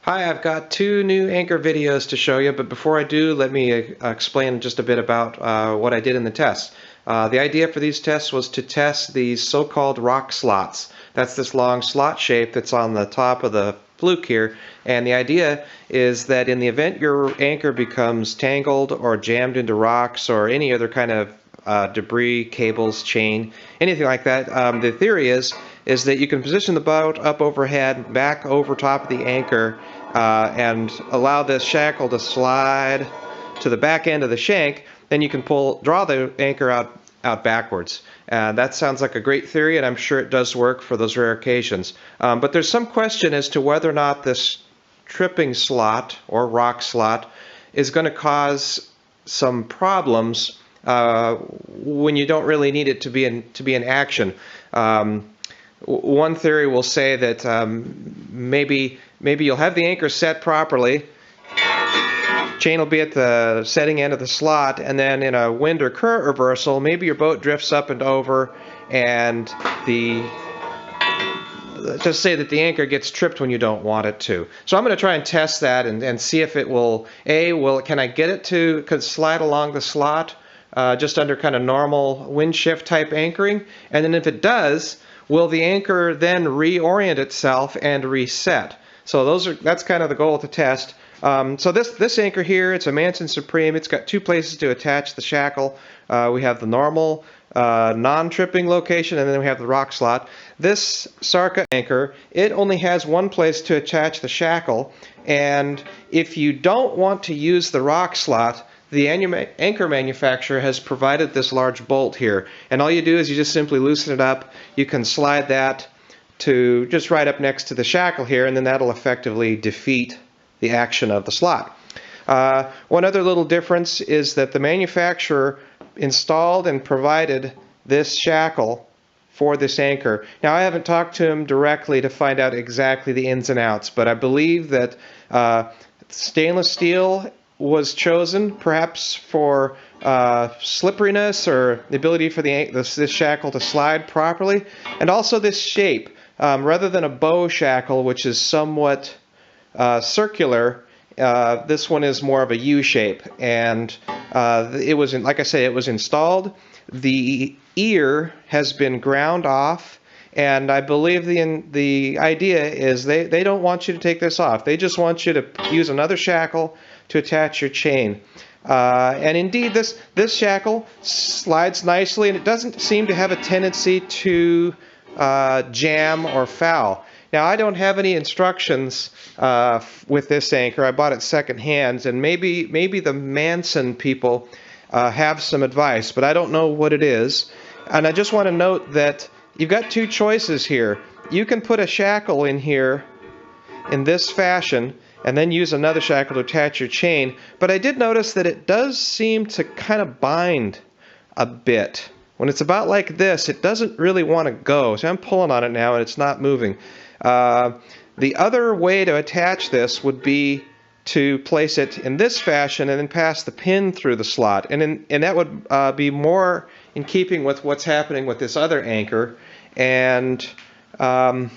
Hi, I've got two new anchor videos to show you, but before I do, let me explain just a bit about what I did in the tests. The idea for these tests was to test these so-called rock slots. That's this long slot shape that's on the top of the fluke here, and the idea is that in the event your anchor becomes tangled or jammed into rocks or any other kind of debris, cables, chain, anything like that. The theory is that you can position the boat up overhead, back over top of the anchor, and allow this shackle to slide to the back end of the shank. Then you can draw the anchor out backwards. That sounds like a great theory, and I'm sure it does work for those rare occasions. But there's some question as to whether or not this tripping slot or rock slot is going to cause some problems when you don't really need it to be in action. One theory will say that maybe you'll have the anchor set properly, chain will be at the setting end of the slot, and then in a wind or current reversal, maybe your boat drifts up and over, and let's just say that the anchor gets tripped when you don't want it to. So I'm going to try and test that and see if it will, can I get it to slide along the slot just under kind of normal wind shift type anchoring? And then if it does, will the anchor then reorient itself and reset? So that's kind of the goal of the test. So this anchor here, it's a Manson Supreme. It's got two places to attach the shackle. We have the normal non-tripping location, and then we have the rock slot. This Sarka anchor, it only has one place to attach the shackle, and if you don't want to use the rock slot, the anchor manufacturer has provided this large bolt here, and all you do is you just simply loosen it up. You can slide that to just right up next to the shackle here, and then that'll effectively defeat the action of the slot. One other little difference is that the manufacturer installed and provided this shackle for this anchor. Now, I haven't talked to him directly to find out exactly the ins and outs, but I believe that stainless steel was chosen perhaps for slipperiness or the ability for this shackle to slide properly, and also this shape. Rather than a bow shackle, which is somewhat circular, this one is more of a U shape, and it was like I say, it was installed. The ear has been ground off, and I believe the idea is they don't want you to take this off. They just want you to use another shackle to attach your chain. And indeed, this shackle slides nicely, and it doesn't seem to have a tendency to jam or foul. Now, I don't have any instructions with this anchor. I bought it secondhand, and maybe the Manson people have some advice, but I don't know what it is. And I just want to note that you've got two choices here. You can put a shackle in here in this fashion and then use another shackle to attach your chain, but I did notice that it does seem to kind of bind a bit. When it's about like this, it doesn't really want to go. So I'm pulling on it now and it's not moving. The other way to attach this would be to place it in this fashion and then pass the pin through the slot. And that would be more in keeping with what's happening with this other anchor. And, well,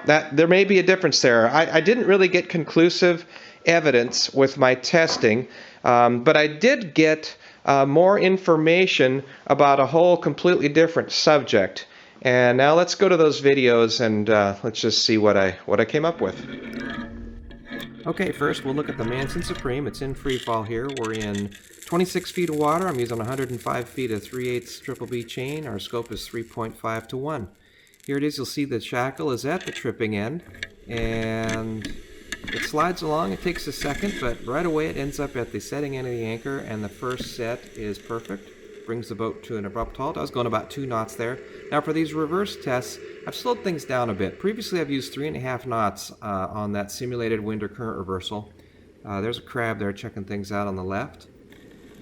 there may be a difference there. I didn't really get conclusive evidence with my testing, but I did get more information about a whole completely different subject. And now let's go to those videos and let's just see what I came up with. Okay, first we'll look at the Manson Supreme. It's in free fall here. We're in 26 feet of water. I'm using 105 feet of 3/8 triple B chain. Our scope is 3.5 to 1. Here it is. You'll see the shackle is at the tripping end, and it slides along. It takes a second, but right away it ends up at the setting end of the anchor, and the first set is perfect. Brings the boat to an abrupt halt. I was going about 2 knots there. Now for these reverse tests, I've slowed things down a bit. Previously I've used 3.5 knots on that simulated wind or current reversal. There's a crab there checking things out on the left.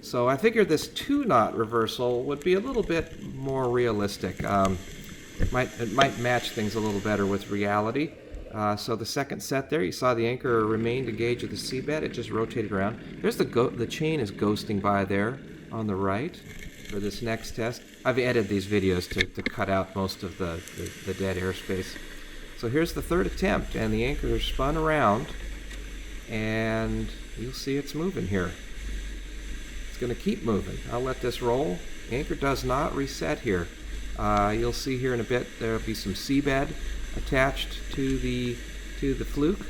So I figured this 2-knot reversal would be a little bit more realistic. It might match things a little better with reality. So the second set there, you saw the anchor remained engaged with the seabed. It just rotated around. There's the chain is ghosting by there on the right for this next test. I've edited these videos to cut out most of the dead airspace. So here's the third attempt, and the anchor is spun around, and you'll see it's moving here. It's going to keep moving. I'll let this roll. The anchor does not reset here. You'll see here in a bit there'll be some seabed attached to the fluke.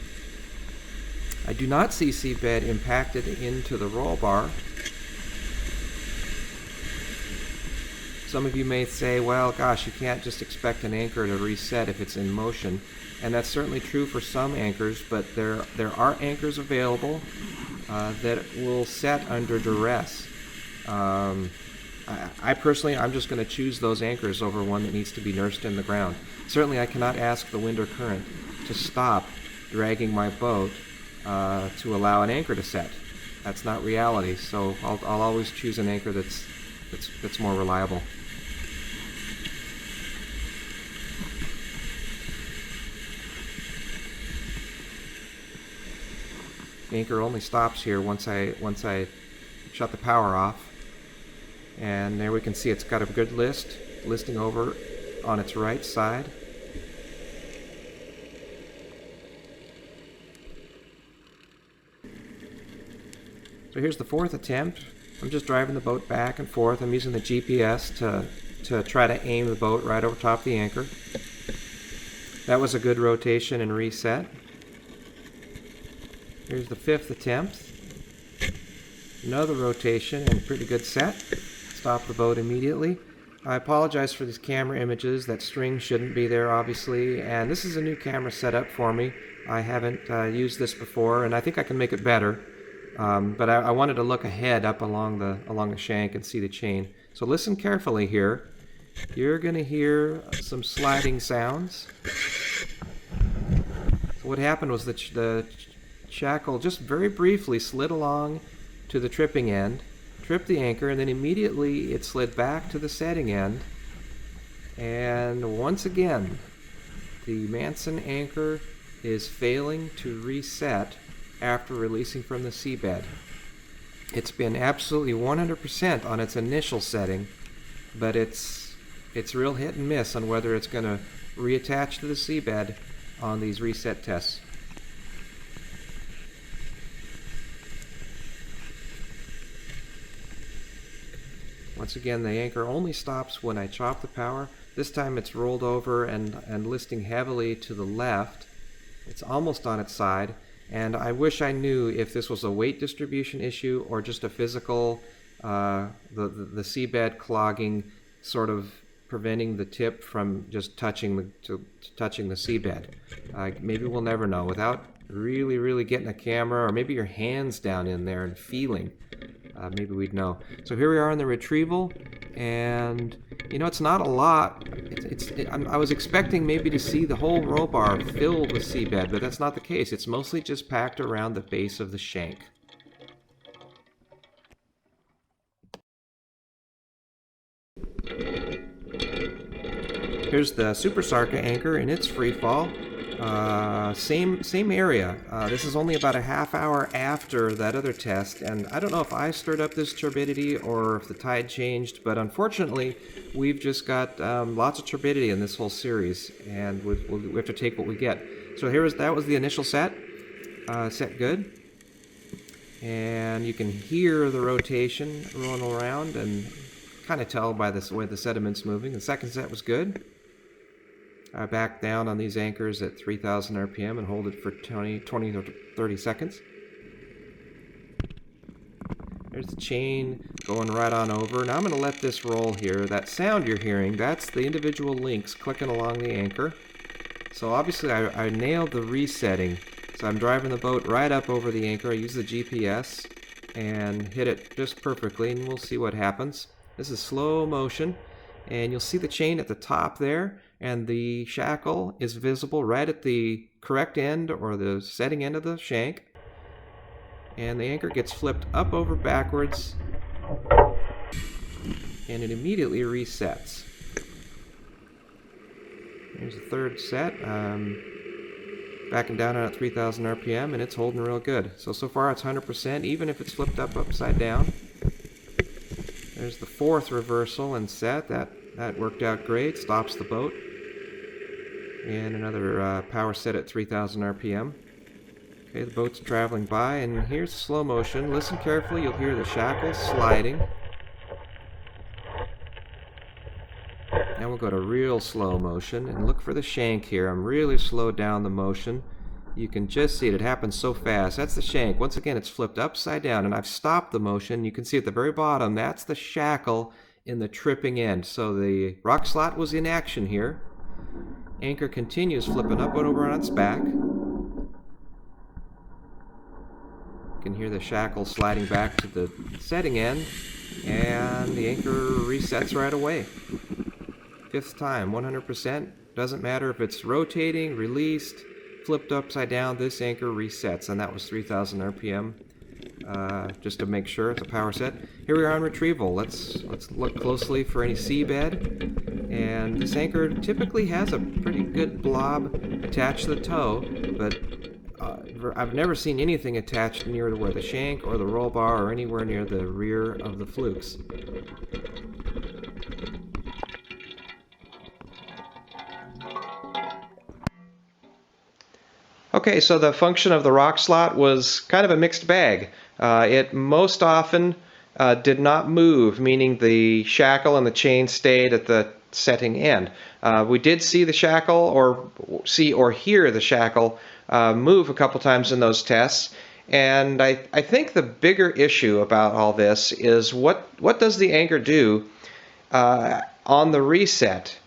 I do not see seabed impacted into the roll bar. Some of you may say, well, gosh, you can't just expect an anchor to reset if it's in motion. And that's certainly true for some anchors, but there are anchors available that will set under duress. I personally, I'm just going to choose those anchors over one that needs to be nursed in the ground. Certainly I cannot ask the wind or current to stop dragging my boat to allow an anchor to set. That's not reality, so I'll always choose an anchor that's more reliable. The anchor only stops here once I shut the power off. And there we can see it's got a good listing over on its right side. So here's the fourth attempt. I'm just driving the boat back and forth. I'm using the GPS to try to aim the boat right over top of the anchor. That was a good rotation and reset. Here's the fifth attempt. Another rotation and pretty good set. Stop the boat immediately. I apologize for these camera images. That string shouldn't be there, obviously. And this is a new camera setup for me. I haven't used this before, and I think I can make it better. But I wanted to look ahead up along the shank and see the chain. So listen carefully here. You're going to hear some sliding sounds. So what happened was the shackle just very briefly slid along to the tripping end, tripped the anchor, and then immediately it slid back to the setting end. And once again, the Manson anchor is failing to reset after releasing from the seabed. It's been absolutely 100% on its initial setting, but it's real hit and miss on whether it's going to reattach to the seabed on these reset tests. Once again, the anchor only stops when I chop the power. This time it's rolled over and listing heavily to the left. It's almost on its side, and I wish I knew if this was a weight distribution issue or just a physical, the seabed clogging, sort of preventing the tip from just touching the seabed. Maybe we'll never know without really getting a camera, or maybe your hands down in there and feeling. Maybe we'd know. So here we are in the retrieval, and it's not a lot. I was expecting maybe to see the whole roll bar filled with seabed, but that's not the case. It's mostly just packed around the base of the shank. Here's the Super Sarka anchor in its free fall. Same area. This is only about a half hour after that other test, and I don't know if I stirred up this turbidity or if the tide changed, but unfortunately we've just got lots of turbidity in this whole series, and we have to take what we get. So that was the initial set. Set good, and you can hear the rotation rolling around and kind of tell by the way the sediment's moving. The second set was good. I back down on these anchors at 3,000 RPM and hold it for 20 to 30 seconds. There's the chain going right on over. Now I'm going to let this roll here. That sound you're hearing, that's the individual links clicking along the anchor. So obviously I nailed the resetting. So I'm driving the boat right up over the anchor. I use the GPS and hit it just perfectly, and we'll see what happens. This is slow motion, and you'll see the chain at the top there, and the shackle is visible right at the correct end or the setting end of the shank. And the anchor gets flipped up over backwards, and it immediately resets. Here's the third set. Backing down on at 3,000 RPM, and it's holding real good. So far it's 100%, even if it's flipped up upside down. There's the fourth reversal and set. That worked out great. Stops the boat. And another power set at 3,000 RPM. Okay, the boat's traveling by, and here's slow motion. Listen carefully, you'll hear the shackles sliding. Now we'll go to real slow motion and look for the shank here. I'm really slowed down the motion. You can just see it. It happens so fast. That's the shank. Once again, it's flipped upside down, and I've stopped the motion. You can see at the very bottom, that's the shackle in the tripping end. So the rock slot was in action here. Anchor continues flipping up and over on its back. You can hear the shackle sliding back to the setting end, and the anchor resets right away. Fifth time, 100%. Doesn't matter if it's rotating, released, flipped upside down, this anchor resets, and that was 3,000 RPM. Just to make sure it's a power set. Here we are on retrieval. Let's look closely for any seabed. And this anchor typically has a pretty good blob attached to the toe, but I've never seen anything attached near where the shank or the roll bar or anywhere near the rear of the flukes. Okay, so the function of the rock slot was kind of a mixed bag. It most often did not move, meaning the shackle and the chain stayed at the setting end. We did see the shackle or hear the shackle move a couple times in those tests, and I think the bigger issue about all this is what does the anchor do on the reset?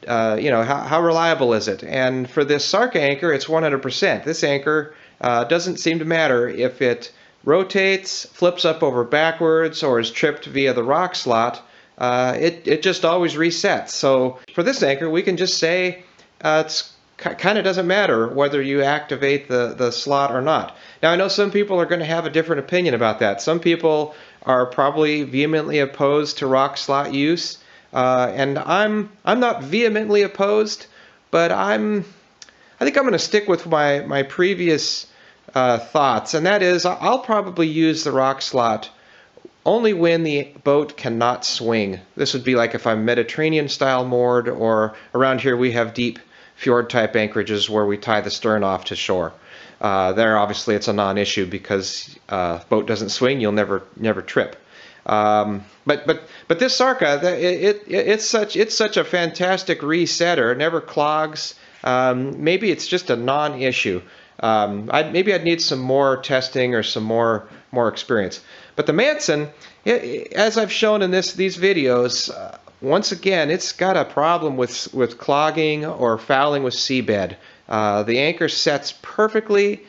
How reliable is it? And for this Sarka anchor, it's 100%. This anchor doesn't seem to matter if it rotates, flips up over backwards, or is tripped via the rock slot. It just always resets. So for this anchor, we can just say it's kind of doesn't matter whether you activate the slot or not. Now, I know some people are going to have a different opinion about that. Some people are probably vehemently opposed to rock slot use. And I'm not vehemently opposed, but I think I'm going to stick with my previous thoughts, and that is I'll probably use the rock slot only when the boat cannot swing. This would be like if I'm Mediterranean style moored, or around here we have deep fjord type anchorages where we tie the stern off to shore. There obviously it's a non-issue because boat doesn't swing, you'll never trip. But this Sarka, it's such a fantastic resetter. It never clogs. Maybe it's just a non-issue. Maybe I'd need some more testing or some more experience. But the Manson, as I've shown in these videos, once again, it's got a problem with clogging or fouling with seabed. The anchor sets perfectly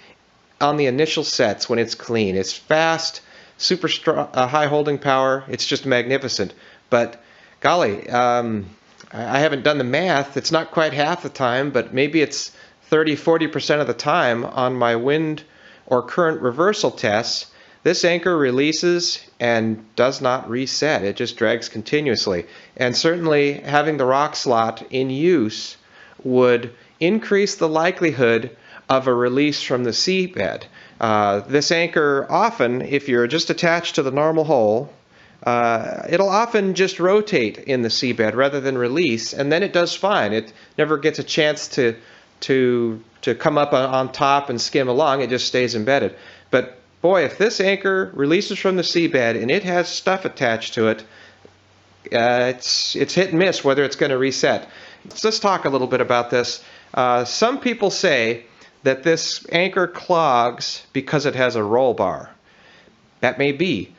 on the initial sets when it's clean. It's fast. Super strong, high holding power. It's just magnificent. But golly, I haven't done the math. It's not quite half the time, but maybe it's 30-40% of the time on my wind or current reversal tests. This anchor releases and does not reset. It just drags continuously. And certainly having the rock slot in use would increase the likelihood of a release from the seabed. This anchor often, if you're just attached to the normal hole, it'll often just rotate in the seabed rather than release, and then it does fine. It never gets a chance to come up on top and skim along. It just stays embedded. But boy, if this anchor releases from the seabed and it has stuff attached to it, it's hit and miss whether it's going to reset. Let's talk a little bit about this. Some people say that this anchor clogs because it has a roll bar. That may be.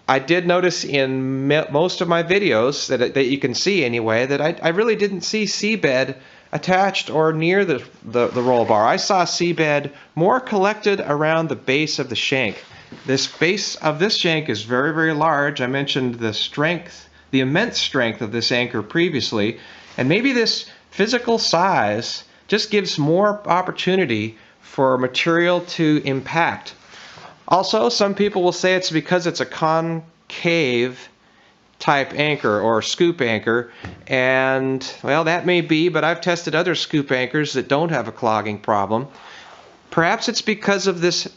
I did notice in most of my videos that you can see anyway that I really didn't see seabed attached or near the roll bar. I saw seabed more collected around the base of the shank. This base of this shank is very, very large. I mentioned the strength, the immense strength of this anchor previously, and maybe this physical size just gives more opportunity for material to impact. Also, some people will say it's because it's a concave type anchor or scoop anchor, and well, that may be, but I've tested other scoop anchors that don't have a clogging problem. Perhaps it's because of this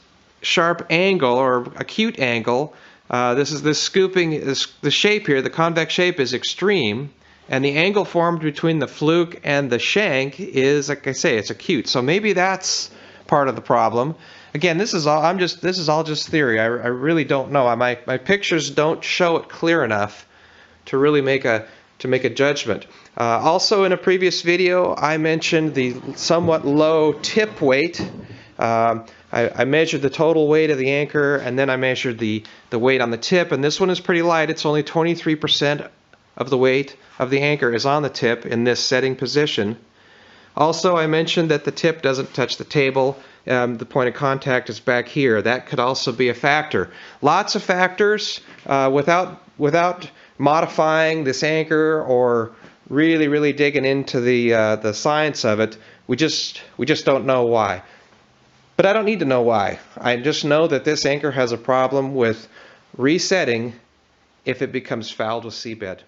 sharp angle or acute angle. The shape here, the convex shape is extreme, And the angle formed between the fluke and the shank is, like I say, it's acute. So maybe that's part of the problem. Again, this is all just theory. I really don't know. My pictures don't show it clear enough to really make a judgment. Also, in a previous video, I mentioned the somewhat low tip weight. I measured the total weight of the anchor, and then I measured the weight on the tip, and this one is pretty light. It's only 23% of the weight of the anchor is on the tip in this setting position. Also, I mentioned that the tip doesn't touch the table. The point of contact is back here. That could also be a factor. Lots of factors. Without modifying this anchor or really digging into the science of it, we just don't know why. But I don't need to know why. I just know that this anchor has a problem with resetting if it becomes fouled with seabed.